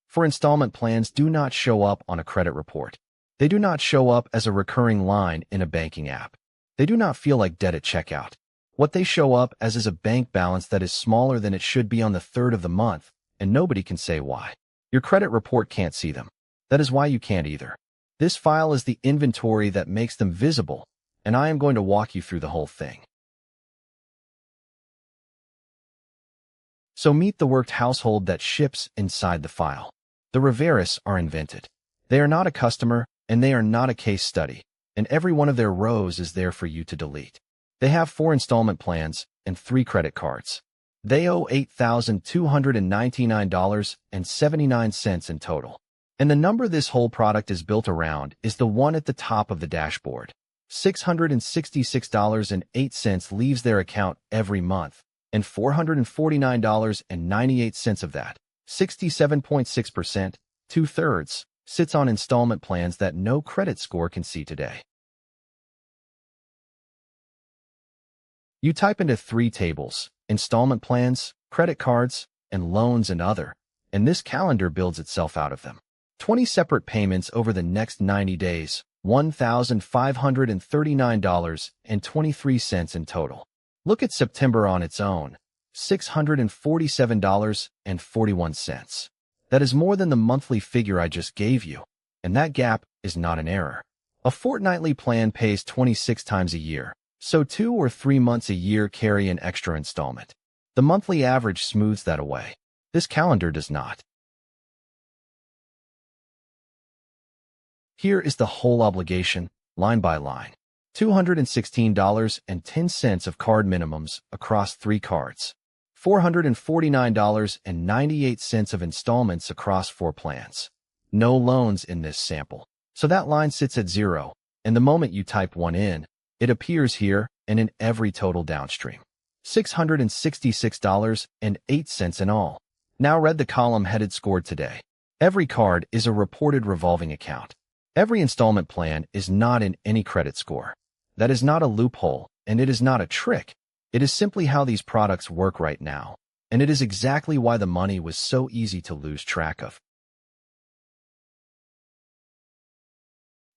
for installment plans do not show up on a credit report. They do not show up as a recurring line in a banking app. They do not feel like debt at checkout. What they show up as is a bank balance that is smaller than it should be on the 3rd of the month, and nobody can say why. Your credit report can't see them. That is why you can't either. This file is the inventory that makes them visible, and I am going to walk you through the whole thing. So meet the worked household that ships inside the file. The Riveras are invented. They are not a customer, and they are not a case study, and every one of their rows is there for you to delete. They have 4 installment plans and 3 credit cards. They owe $8,299.79 in total. And the number this whole product is built around is the one at the top of the dashboard. $666.08 leaves their account every month, and $449.98 of that, 67.6%, 2/3, sits on installment plans that no credit score can see today. You type into 3 tables, installment plans, credit cards, and loans and other, and this calendar builds itself out of them. 20 separate payments over the next 90 days, $1,539.23 in total. Look at September on its own, $647.41. That is more than the monthly figure I just gave you, and that gap is not an error. A fortnightly plan pays 26 times a year, so 2 or 3 months a year carry an extra installment. The monthly average smooths that away. This calendar does not. Here is the whole obligation, line by line. $216.10 of card minimums across 3 cards. $449.98 of installments across 4 plans. No loans in this sample. So that line sits at 0, and the moment you type 1 in, it appears here and in every total downstream. $666.08 in all. Now read the column headed scored today. Every card is a reported revolving account. Every installment plan is not in any credit score. That is not a loophole, and it is not a trick. It is simply how these products work right now, and it is exactly why the money was so easy to lose track of.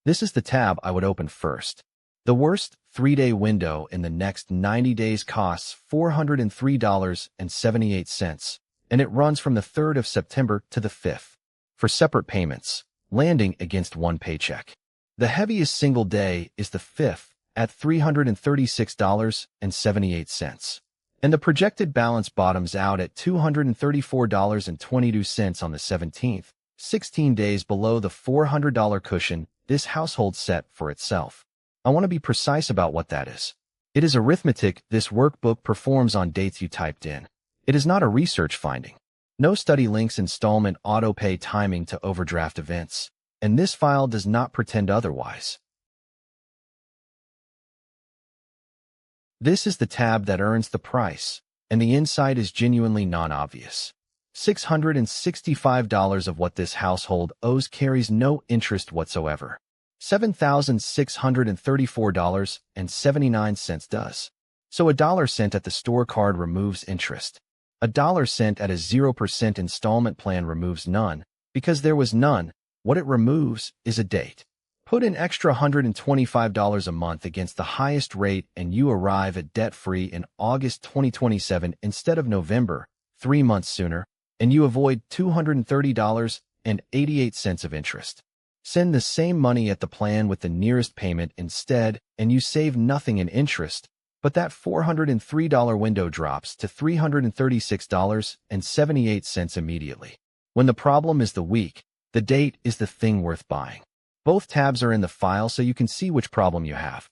This is the tab I would open first. The worst 3-day window in the next 90 days costs $403.78, and it runs from the 3rd of September to the 5th, for separate payments, landing against one paycheck. The heaviest single day is the 5th at $336.78, and the projected balance bottoms out at $234.22 on the 17th, 16 days below the $400 cushion this household set for itself. I want to be precise about what that is. It is arithmetic this workbook performs on dates you typed in. It is not a research finding. No study links installment auto-pay timing to overdraft events, and this file does not pretend otherwise. This is the tab that earns the price, and the insight is genuinely non-obvious. $665 of what this household owes carries no interest whatsoever. $7,634.79 does. So $1 cent at the store card removes interest. $1 cent at a 0% installment plan removes none. Because there was none, what it removes is a date. Put an extra $125 a month against the highest rate and you arrive at debt-free in August 2027 instead of November, 3 months sooner, and you avoid $230.88 of interest. Send the same money at the plan with the nearest payment instead, and you save nothing in interest, but that $403 window drops to $336.78 immediately. When the problem is the week, the date is the thing worth buying. Both tabs are in the file so you can see which problem you have.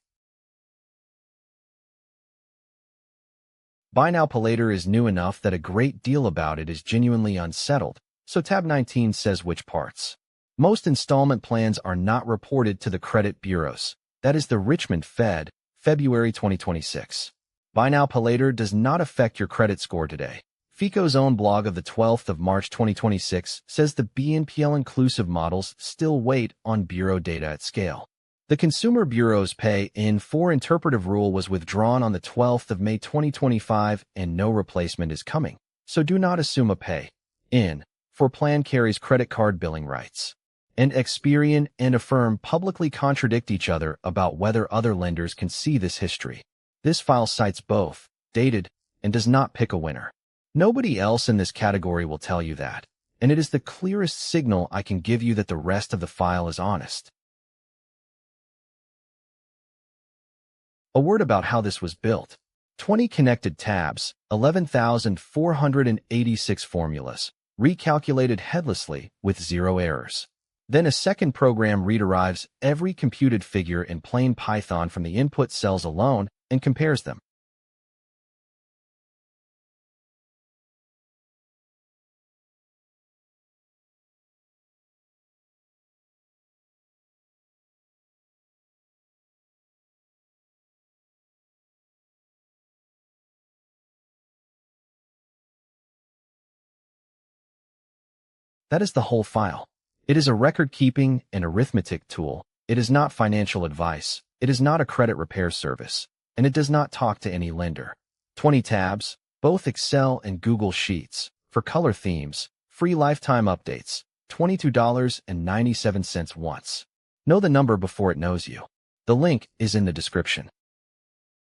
Buy Now Pay Later is new enough that a great deal about it is genuinely unsettled, so tab 19 says which parts. Most installment plans are not reported to the credit bureaus. That is the Richmond Fed, February 2026. Buy Now Pay Later does not affect your credit score today. FICO's own blog of the 12th of March 2026 says the BNPL inclusive models still wait on bureau data at scale. The Consumer Bureau's pay-in for interpretive rule was withdrawn on the 12th of May 2025 and no replacement is coming, so do not assume a pay-in for plan carries credit card billing rights. And Experian and Affirm publicly contradict each other about whether other lenders can see this history. This file cites both, dated, and does not pick a winner. Nobody else in this category will tell you that, and it is the clearest signal I can give you that the rest of the file is honest. A word about how this was built. 20 connected tabs, 11,486 formulas, recalculated headlessly with 0 errors. Then a second program rederives every computed figure in plain Python from the input cells alone and compares them. That is the whole file. It is a record-keeping and arithmetic tool. It is not financial advice. It is not a credit repair service. And it does not talk to any lender. 20 tabs, both Excel and Google Sheets, for color themes, free lifetime updates, $22.97 once. Know the number before it knows you. The link is in the description.